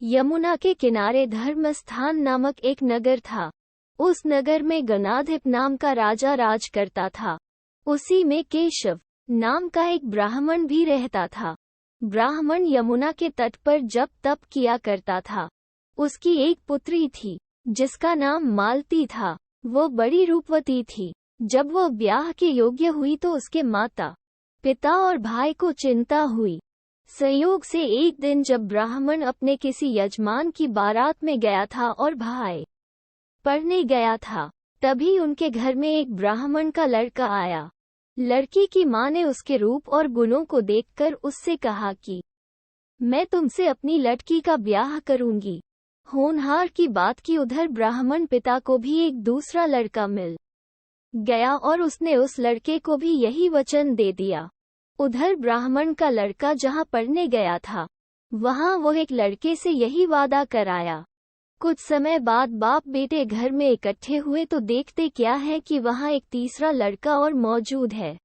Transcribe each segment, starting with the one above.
यमुना के किनारे धर्मस्थान नामक एक नगर था। उस नगर में गणाधिप नाम का राजा राज करता था। उसी में केशव नाम का एक ब्राह्मण भी रहता था। ब्राह्मण यमुना के तट पर जप तप किया करता था। उसकी एक पुत्री थी जिसका नाम मालती था। वो बड़ी रूपवती थी। जब वो ब्याह के योग्य हुई तो उसके माता पिता और भाई को चिंता हुई। संयोग से एक दिन जब ब्राह्मण अपने किसी यजमान की बारात में गया था और भाई पढ़ने गया था, तभी उनके घर में एक ब्राह्मण का लड़का आया। लड़की की मां ने उसके रूप और गुणों को देखकर उससे कहा कि मैं तुमसे अपनी लड़की का ब्याह करूंगी। होनहार की बात की उधर ब्राह्मण पिता को भी एक दूसरा लड़का मिल गया और उसने उस लड़के को भी यही वचन दे दिया। उधर ब्राह्मण का लड़का जहां पढ़ने गया था, वहां वो एक लड़के से यही वादा कराया। कुछ समय बाद बाप बेटे घर में इकट्ठे हुए तो देखते क्या है कि वहां एक तीसरा लड़का और मौजूद है।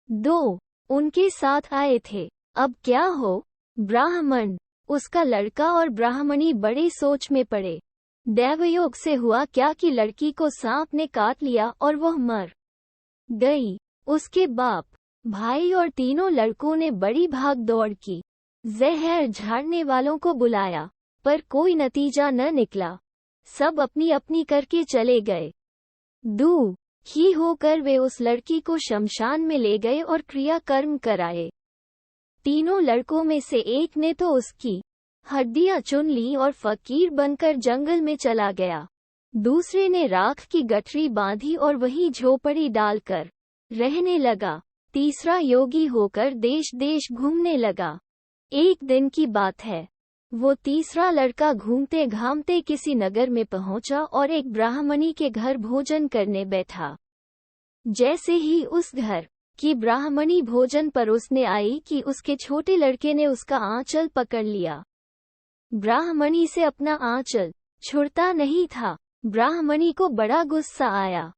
दो उनके साथ आए थे। अब क्या हो? ब्राह्मण, उसका लड़का और ब्राह्मणी बड़े सोच में पड़े। दैवयोग से हुआ क्या कि लड़की को सांप ने काट लिया और वह मर गई। उसके बाप भाई और तीनों लड़कों ने बड़ी भाग दौड़ की। जहर झाड़ने वालों को बुलाया, पर कोई नतीजा न निकला। सब अपनी अपनी करके चले गए। दुखी होकर वे उस लड़की को शमशान में ले गए और क्रियाकर्म कराए। तीनों लड़कों में से एक ने तो उसकी हड्डियां चुन ली और फकीर बनकर जंगल में चला गया। दूसरे ने राख की गठरी बांधी और वहीं झोपड़ी डालकर रहने लगा। तीसरा योगी होकर देश देश घूमने लगा। एक दिन की बात है, वो तीसरा लड़का घूमते घामते किसी नगर में पहुंचा और एक ब्राह्मणी के घर भोजन करने बैठा। जैसे ही उस घर की ब्राह्मणी भोजन परोसने आई कि उसके छोटे लड़के ने उसका आंचल पकड़ लिया। ब्राह्मणी से अपना आंचल छुड़ता नहीं था। ब्राह्मणी को बड़ा गुस्सा आया।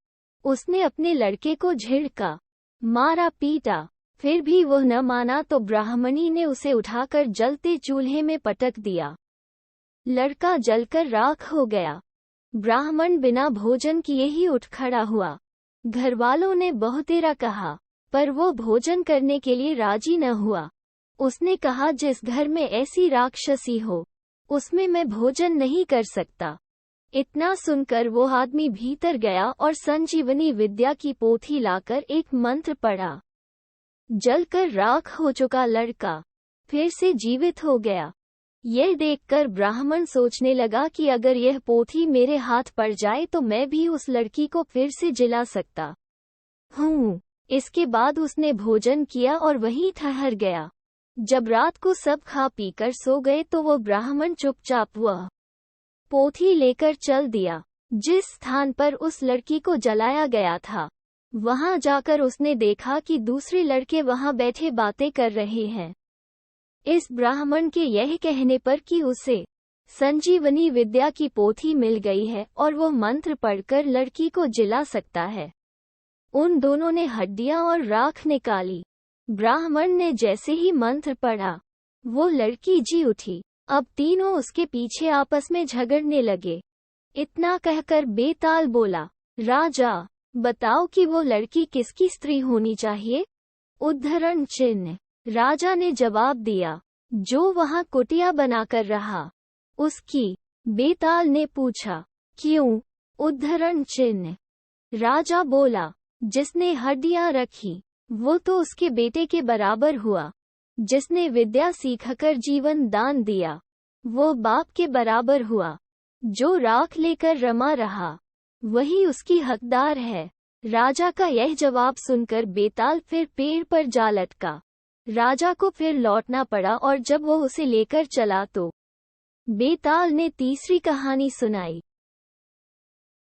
उसने अपने लड़के को झिड़का, मारा पीटा, फिर भी वह न माना तो ब्राह्मणी ने उसे उठाकर जलते चूल्हे में पटक दिया। लड़का जलकर राख हो गया। ब्राह्मण बिना भोजन किए ही उठ खड़ा हुआ। घरवालों ने बहुतेरा कहा, पर वो भोजन करने के लिए राजी न हुआ। उसने कहा, जिस घर में ऐसी राक्षसी हो, उसमें मैं भोजन नहीं कर सकता। इतना सुनकर वो आदमी भीतर गया और संजीवनी विद्या की पोथी लाकर एक मंत्र पढ़ा। जलकर राख हो चुका लड़का फिर से जीवित हो गया। यह देखकर ब्राह्मण सोचने लगा कि अगर यह पोथी मेरे हाथ पड़ जाए तो मैं भी उस लड़की को फिर से जिला सकता हूँ। इसके बाद उसने भोजन किया और वहीं ठहर गया। जब रात को सब खा पीकर सो गए तो वो ब्राह्मण चुपचाप वह पोथी लेकर चल दिया जिस स्थान पर उस लड़की को जलाया गया था। वहां जाकर उसने देखा कि दूसरे लड़के वहां बैठे बातें कर रहे हैं। इस ब्राह्मण के यह कहने पर कि उसे संजीवनी विद्या की पोथी मिल गई है और वो मंत्र पढ़कर लड़की को जिला सकता है। उन दोनों ने हड्डियां और राख निकाली। ब्राह्मण ने जैसे ही मंत्र पढ़ा, वो लड़की जी उठी। अब तीनों उसके पीछे आपस में झगड़ने लगे। इतना कहकर बेताल बोला, राजा, बताओ कि वो लड़की किसकी स्त्री होनी चाहिए? उद्धरण चिन्ह। राजा ने जवाब दिया, जो वहां कुटिया बनाकर रहा, उसकी। बेताल ने पूछा, क्यों? उद्धरण चिन्ह। राजा बोला, जिसने हड्डियां रखी, वो तो उसके बेटे के बराबर हुआ। जिसने विद्या सीखकर जीवन दान दिया, वो बाप के बराबर हुआ। जो राख लेकर रमा रहा, वही उसकी हकदार है। राजा का यह जवाब सुनकर बेताल फिर पेड़ पर जा लटका। राजा को फिर लौटना पड़ा और जब वो उसे लेकर चला तो बेताल ने तीसरी कहानी सुनाई।